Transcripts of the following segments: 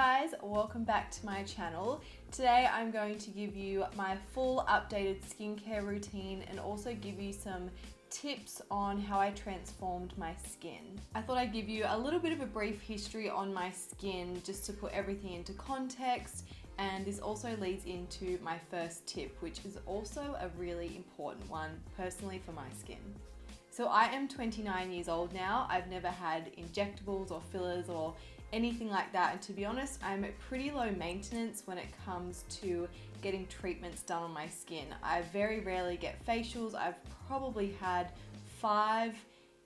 guys, welcome back to my channel. Today I'm going to give you my full updated skincare routine and also give you some tips on how I transformed my skin. I thought I'd give you a little bit of a brief history on my skin just to put everything into context, and this also leads into my first tip, which is also a really important one personally for my skin. So I am 29 years old now. I've never had injectables or fillers or anything like that, and to be honest, I'm pretty low maintenance when it comes to getting treatments done on my skin. I very rarely get facials. I've probably had 5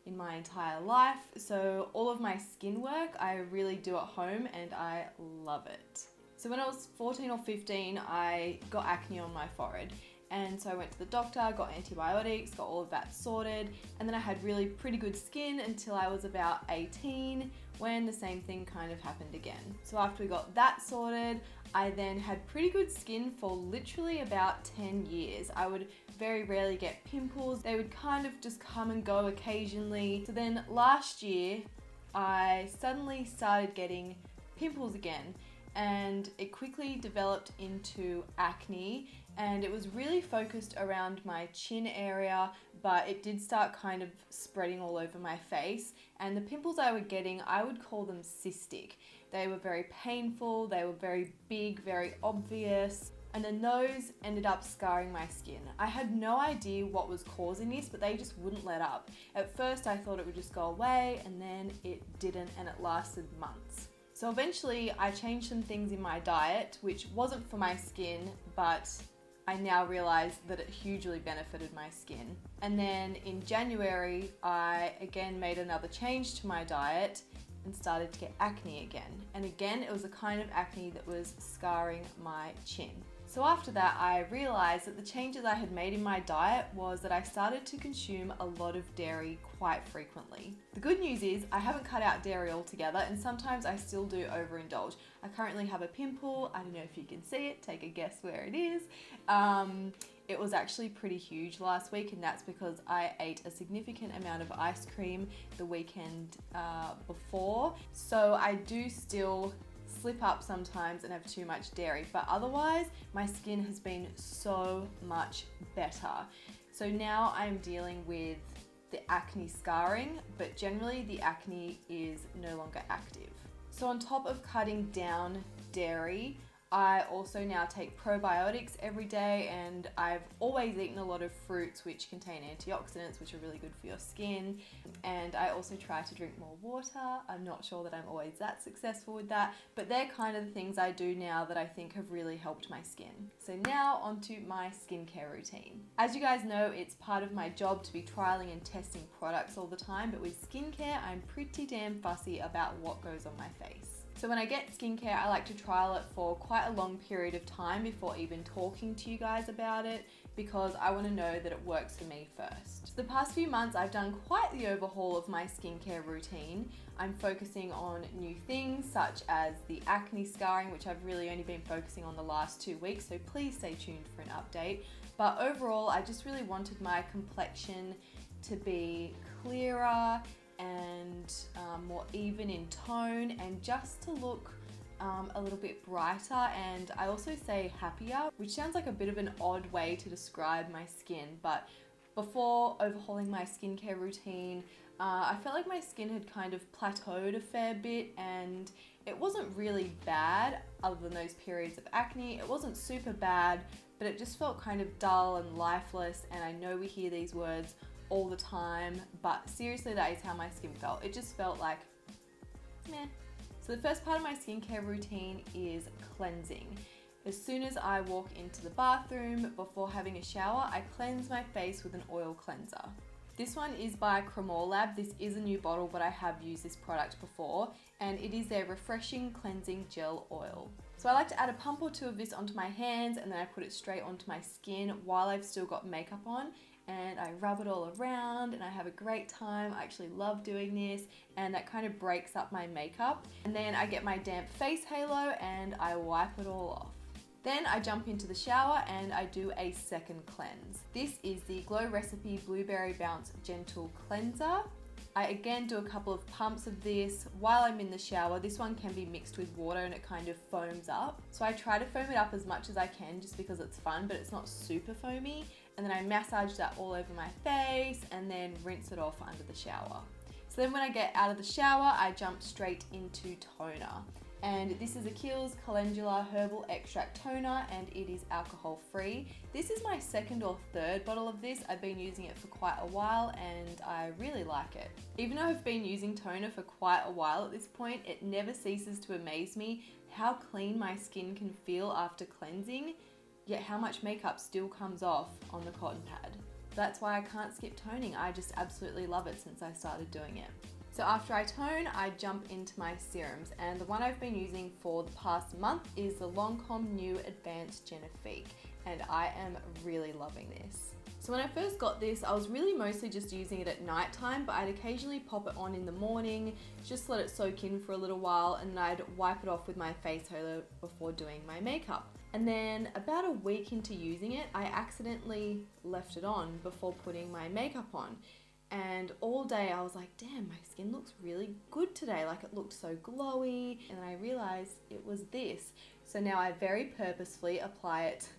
in my entire life, so all of my skin work I really do at home and I love it. So when I was 14 or 15, I got acne on my forehead. And so I went to the doctor, got antibiotics, got all of that sorted, and then I had really pretty good skin until I was about 18 when the same thing kind of happened again. So after we got that sorted, I then had pretty good skin for literally about 10 years. I would very rarely get pimples. They would kind of just come and go occasionally. So then last year, I suddenly started getting pimples again, and it quickly developed into acne, and it was really focused around my chin area, but it did start kind of spreading all over my face, and the pimples I were getting, I would call them cystic. They were very painful, they were very big, very obvious, and the nose ended up scarring my skin. I had no idea what was causing this, but they just wouldn't let up. At first I thought it would just go away, and then it didn't, and it lasted months. So eventually I changed some things in my diet, which wasn't for my skin, but I now realize that it hugely benefited my skin. And then in January, I again made another change to my diet and started to get acne again. And again, it was a kind of acne that was scarring my chin. So after that, I realized that the changes I had made in my diet was that I started to consume a lot of dairy quite frequently. The good news is I haven't cut out dairy altogether, and sometimes I still do overindulge. I currently have a pimple. I don't know if you can see it. Take a guess where it is. It was actually pretty huge last week, and that's because I ate a significant amount of ice cream the weekend before. So I do still slip up sometimes and have too much dairy, but otherwise my skin has been so much better. So now I'm dealing with the acne scarring, but generally the acne is no longer active. So on top of cutting down dairy, I also now take probiotics every day, and I've always eaten a lot of fruits which contain antioxidants, which are really good for your skin. And I also try to drink more water. I'm not sure that I'm always that successful with that, but they're kind of the things I do now that I think have really helped my skin. So now onto my skincare routine. As you guys know, it's part of my job to be trialing and testing products all the time, but with skincare, I'm pretty damn fussy about what goes on my face. So when I get skincare, I like to trial it for quite a long period of time before even talking to you guys about it, because I want to know that it works for me first. So the past few months, I've done quite the overhaul of my skincare routine. I'm focusing on new things such as the acne scarring, which I've really only been focusing on the last 2 weeks, so please stay tuned for an update. But overall, I just really wanted my complexion to be clearer and more even in tone, and just to look a little bit brighter, and I also say happier, which sounds like a bit of an odd way to describe my skin, but before overhauling my skincare routine, I felt like my skin had kind of plateaued a fair bit, and it wasn't really bad other than those periods of acne. It wasn't super bad, but it just felt kind of dull and lifeless, and I know we hear these words all the time, but seriously, that is how my skin felt. It just felt like meh. So the first part of my skincare routine is cleansing. As soon as I walk into the bathroom before having a shower, I cleanse my face with an oil cleanser. This one is by Lab. This is a new bottle, but I have used this product before, and it is their refreshing cleansing gel oil. So I like to add a pump or 2 of this onto my hands, and then I put it straight onto my skin while I've still got makeup on, and I rub it all around, and I have a great time. I actually love doing this, and that kind of breaks up my makeup. And then I get my damp face halo and I wipe it all off. Then I jump into the shower and I do a second cleanse. This is the Glow Recipe Blueberry Bounce Gentle Cleanser. I again do a couple of pumps of this while I'm in the shower. This one can be mixed with water and it kind of foams up. So I try to foam it up as much as I can just because it's fun, but it's not super foamy. And then I massage that all over my face and then rinse it off under the shower. So then when I get out of the shower, I jump straight into toner. And this is a Kiehl's Calendula Herbal Extract Toner, and it is alcohol free. This is my second or third bottle of this. I've been using it for quite a while and I really like it. Even though I've been using toner for quite a while at this point, it never ceases to amaze me how clean my skin can feel after cleansing, yet how much makeup still comes off on the cotton pad. That's why I can't skip toning. I just absolutely love it since I started doing it. So after I tone, I jump into my serums, and the one I've been using for the past month is the Lancome New Advanced Genifique, and I am really loving this. So when I first got this, I was really mostly just using it at night time, but I'd occasionally pop it on in the morning, just let it soak in for a little while, and I'd wipe it off with my face holder before doing my makeup. And then about a week into using it, I accidentally left it on before putting my makeup on. And all day I was like, damn, my skin looks really good today. Like, it looked so glowy. And then I realized it was this. So now I very purposefully apply it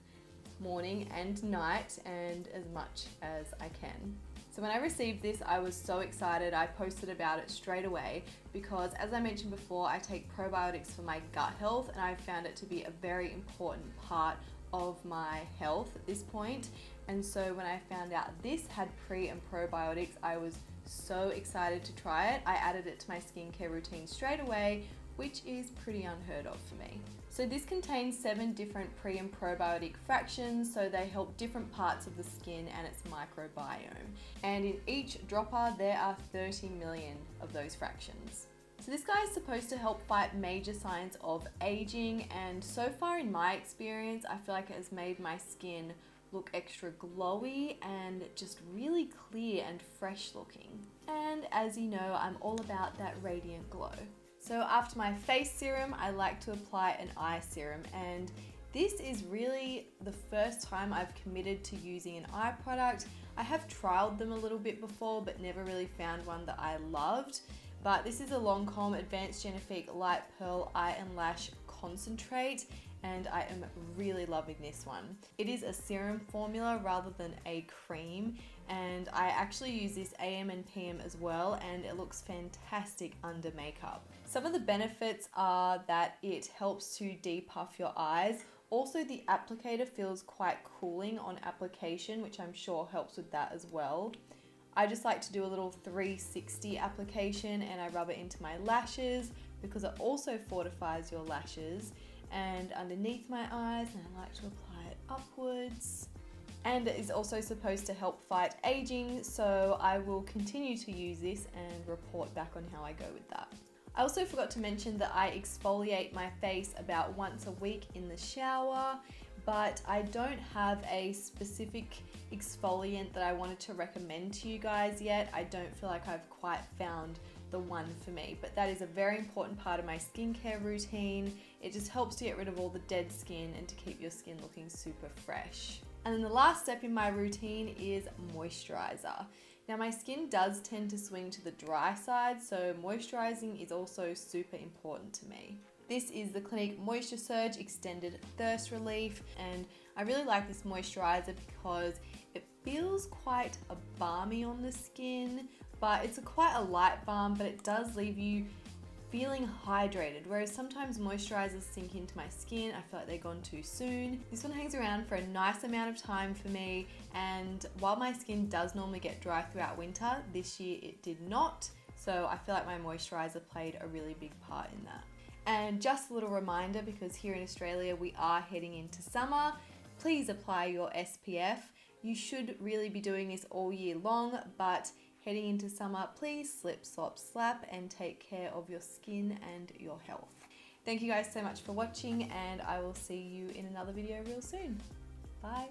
morning and night and as much as I can. So when I received this, I was so excited. I posted about it straight away because, as I mentioned before, I take probiotics for my gut health, and I found it to be a very important part of my health at this point. And so when I found out this had pre and probiotics, I was so excited to try it. I added it to my skincare routine straight away, which is pretty unheard of for me. So this contains 7 different pre and probiotic fractions, so they help different parts of the skin and its microbiome. And in each dropper, there are 30 million of those fractions. So this guy is supposed to help fight major signs of aging, and so far in my experience, I feel like it has made my skin look extra glowy and just really clear and fresh looking. And as you know, I'm all about that radiant glow. So after my face serum, I like to apply an eye serum, and this is really the first time I've committed to using an eye product. I have trialed them a little bit before, but never really found one that I loved. But this is a Lancome Advanced Genifique Light Pearl Eye and Lash Concentrate, and I am really loving this one. It is a serum formula rather than a cream, and I actually use this AM and PM as well, and it looks fantastic under makeup. Some of the benefits are that it helps to depuff your eyes. Also, the applicator feels quite cooling on application, which I'm sure helps with that as well. I just like to do a little 360 application, and I rub it into my lashes because it also fortifies your lashes, and underneath my eyes, and I like to apply it upwards. And it is also supposed to help fight aging, so I will continue to use this and report back on how I go with that. I also forgot to mention that I exfoliate my face about once a week in the shower, but I don't have a specific exfoliant that I wanted to recommend to you guys yet. I don't feel like I've quite found the one for me, but that is a very important part of my skincare routine. It just helps to get rid of all the dead skin and to keep your skin looking super fresh. And then the last step in my routine is moisturizer. Now, my skin does tend to swing to the dry side, so moisturizing is also super important to me. This is the Clinique Moisture Surge Extended Thirst Relief, and I really like this moisturizer because it feels quite balmy on the skin, but it's quite a light balm, but it does leave you feeling hydrated, whereas sometimes moisturizers sink into my skin. I feel like they're gone too soon. This one hangs around for a nice amount of time for me, and while my skin does normally get dry throughout winter, this year it did not, so I feel like my moisturizer played a really big part in that. And just a little reminder, because here in Australia we are heading into summer, please apply your SPF. You should really be doing this all year long, but heading into summer, please slip, slop, slap, and take care of your skin and your health. Thank you guys so much for watching, and I will see you in another video real soon. Bye.